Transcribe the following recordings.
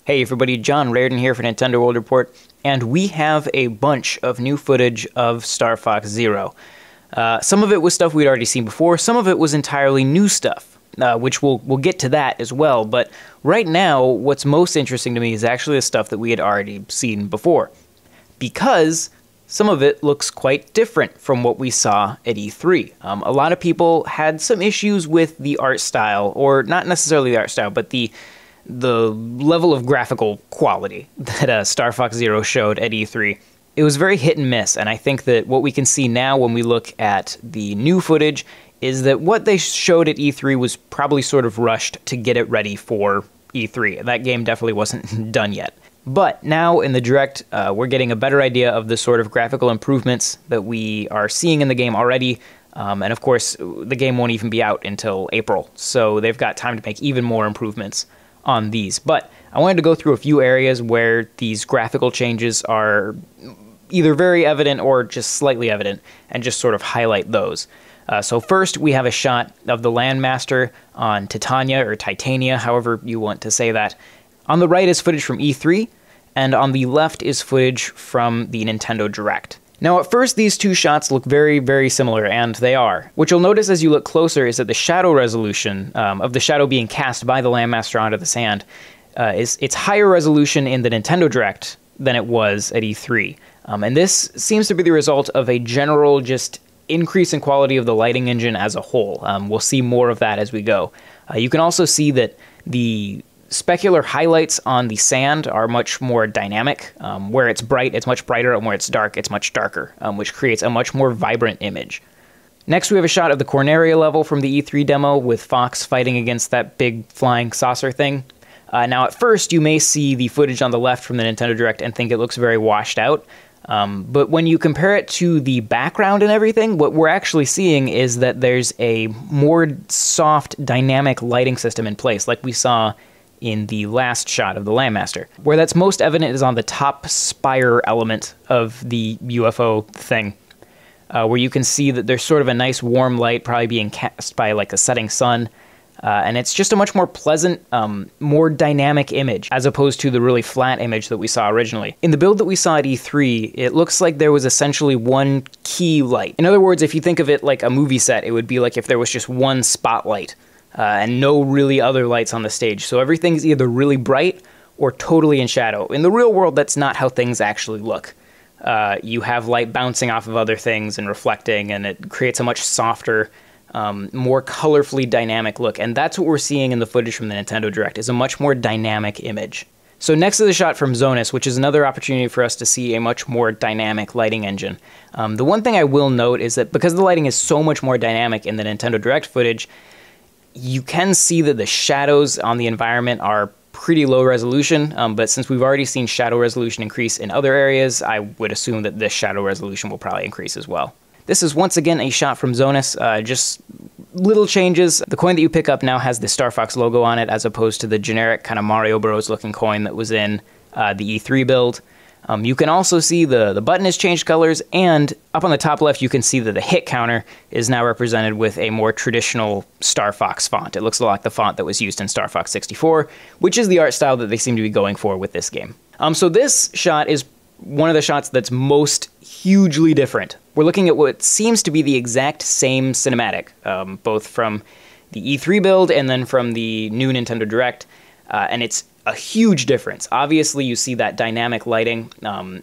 Hey everybody, John Rairdon here for Nintendo World Report, and we have a bunch of new footage of Star Fox Zero. Some of it was stuff we'd already seen before, some of it was entirely new stuff, which we'll get to that as well, but right now, what's most interesting to me is actually the stuff that we had already seen before, because some of it looks quite different from what we saw at E3. A lot of people had some issues with the art style, or not necessarily the art style, but the level of graphical quality that Star Fox Zero showed at E3. It was very hit and miss, and I think that what we can see now when we look at the new footage is that what they showed at E3 was probably sort of rushed to get it ready for E3. That game definitely wasn't done yet. But now in the Direct, we're getting a better idea of the sort of graphical improvements that we are seeing in the game already. And of course, the game won't even be out until April, so they've got time to make even more improvements on these. But I wanted to go through a few areas where these graphical changes are either very evident or just slightly evident, and just sort of highlight those. So first, we have a shot of the Landmaster on Titania, or Titania, however you want to say that. On the right is footage from E3, and on the left is footage from the Nintendo Direct. Now at first these two shots look very, very similar, and they are. What you'll notice as you look closer is that the shadow resolution of the shadow being cast by the Landmaster onto the sand it's higher resolution in the Nintendo Direct than it was at E3. And this seems to be the result of a general just increase in quality of the lighting engine as a whole. We'll see more of that as we go. You can also see that the specular highlights on the sand are much more dynamic. Where it's bright, it's much brighter, and where it's dark, it's much darker, which creates a much more vibrant image. Next, we have a shot of the Corneria level from the E3 demo with Fox fighting against that big flying saucer thing. Now, at first, you may see the footage on the left from the Nintendo Direct and think it looks very washed out. But when you compare it to the background and everything, what we're actually seeing is that there's a more soft, dynamic lighting system in place, like we saw in the last shot of the Landmaster. Where that's most evident is on the top spire element of the UFO thing, where you can see that there's sort of a nice warm light probably being cast by like a setting sun, and it's just a much more pleasant, more dynamic image, as opposed to the really flat image that we saw originally. In the build that we saw at E3, it looks like there was essentially one key light. In other words, if you think of it like a movie set, it would be like if there was just one spotlight, and no really other lights on the stage. So everything's either really bright or totally in shadow. In the real world, that's not how things actually look. You have light bouncing off of other things and reflecting, and it creates a much softer, more colorfully dynamic look. And that's what we're seeing in the footage from the Nintendo Direct, is a much more dynamic image. So next is a shot from Zonus, which is another opportunity for us to see a much more dynamic lighting engine. The one thing I will note is that because the lighting is so much more dynamic in the Nintendo Direct footage, you can see that the shadows on the environment are pretty low resolution, but since we've already seen shadow resolution increase in other areas, I would assume that this shadow resolution will probably increase as well. This is once again a shot from Zonus, just little changes. The coin that you pick up now has the Star Fox logo on it, as opposed to the generic kind of Mario Bros looking coin that was in the E3 build. You can also see the button has changed colors, and up on the top left you can see that the hit counter is now represented with a more traditional Star Fox font. It looks a lot like the font that was used in Star Fox 64, which is the art style that they seem to be going for with this game. So this shot is one of the shots that's most hugely different. We're looking at what seems to be the exact same cinematic, both from the E3 build and then from the new Nintendo Direct, and it's a huge difference. Obviously, you see that dynamic lighting.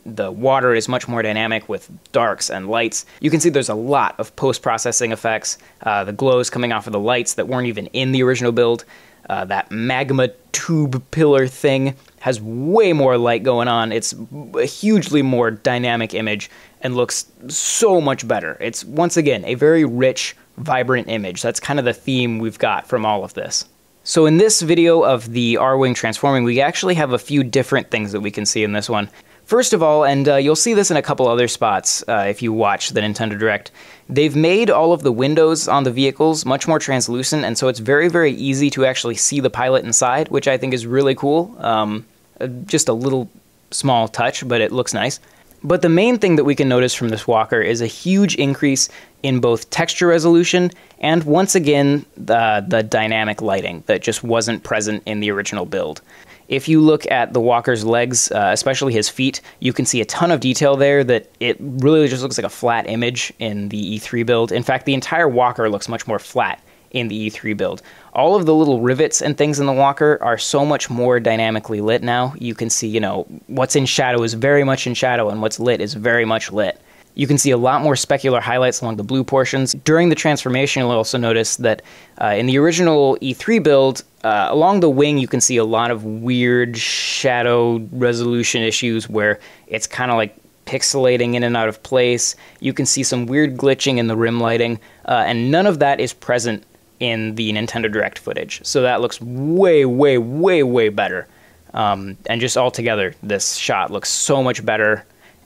The water is much more dynamic with darks and lights. You can see there's a lot of post-processing effects. The glows coming off of the lights that weren't even in the original build. That magma tube pillar thing has way more light going on. It's a hugely more dynamic image and looks so much better. It's, once again, a very rich, vibrant image. That's kind of the theme we've got from all of this. So in this video of the R-Wing transforming, we actually have a few different things that we can see in this one. First of all, and you'll see this in a couple other spots if you watch the Nintendo Direct, they've made all of the windows on the vehicles much more translucent, and so it's very, very easy to actually see the pilot inside, which I think is really cool. Just a little small touch, but it looks nice. But the main thing that we can notice from this walker is a huge increase in both texture resolution and, once again, the dynamic lighting that just wasn't present in the original build. If you look at the walker's legs, especially his feet, you can see a ton of detail there that it really just looks like a flat image in the E3 build. In fact, the entire walker looks much more flat in the E3 build. All of the little rivets and things in the walker are so much more dynamically lit now. You can see, what's in shadow is very much in shadow and what's lit is very much lit. You can see a lot more specular highlights along the blue portions. During the transformation, you'll also notice that in the original E3 build, along the wing, you can see a lot of weird shadow resolution issues where it's kind of like pixelating in and out of place. You can see some weird glitching in the rim lighting, and none of that is present in the Nintendo Direct footage. So that looks way, way, way, way better. And just altogether, this shot looks so much better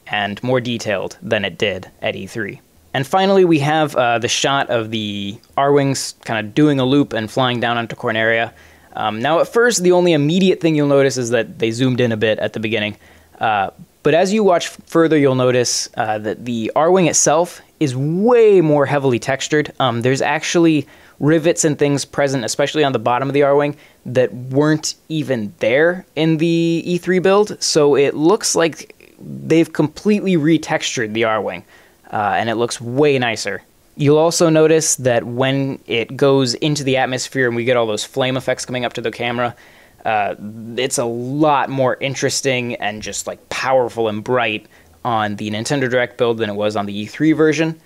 and more detailed than it did at E3. And finally, we have the shot of the R-Wings kind of doing a loop and flying down onto Corneria. Now, at first, the only immediate thing you'll notice is that they zoomed in a bit at the beginning. But as you watch further, you'll notice that the R-Wing itself is way more heavily textured. There's actually rivets and things present, especially on the bottom of the R-Wing, that weren't even there in the E3 build. So it looks like they've completely retextured the R-Wing, and it looks way nicer. You'll also notice that when it goes into the atmosphere and we get all those flame effects coming up to the camera, it's a lot more interesting and just like powerful and bright on the Nintendo Direct build than it was on the E3 version.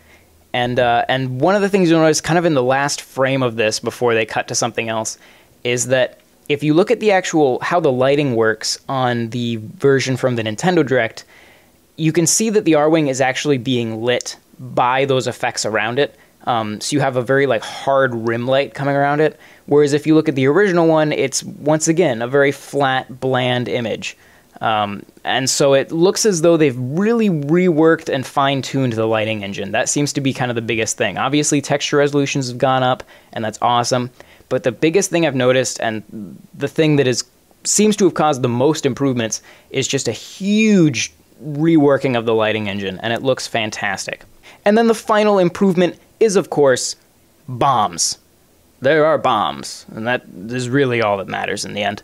And one of the things you'll notice kind of in the last frame of this before they cut to something else is that if you look at the actual, how the lighting works on the version from the Nintendo Direct, you can see that the R-Wing is actually being lit by those effects around it. So you have a very like hard rim light coming around it. Whereas if you look at the original one, it's once again a very flat, bland image. And so it looks as though they've really reworked and fine-tuned the lighting engine. That seems to be kind of the biggest thing. Obviously, texture resolutions have gone up, and that's awesome. But the biggest thing I've noticed, and the thing that seems to have caused the most improvements, is just a huge reworking of the lighting engine, and it looks fantastic. And then the final improvement is, of course, bombs. There are bombs, and that is really all that matters in the end.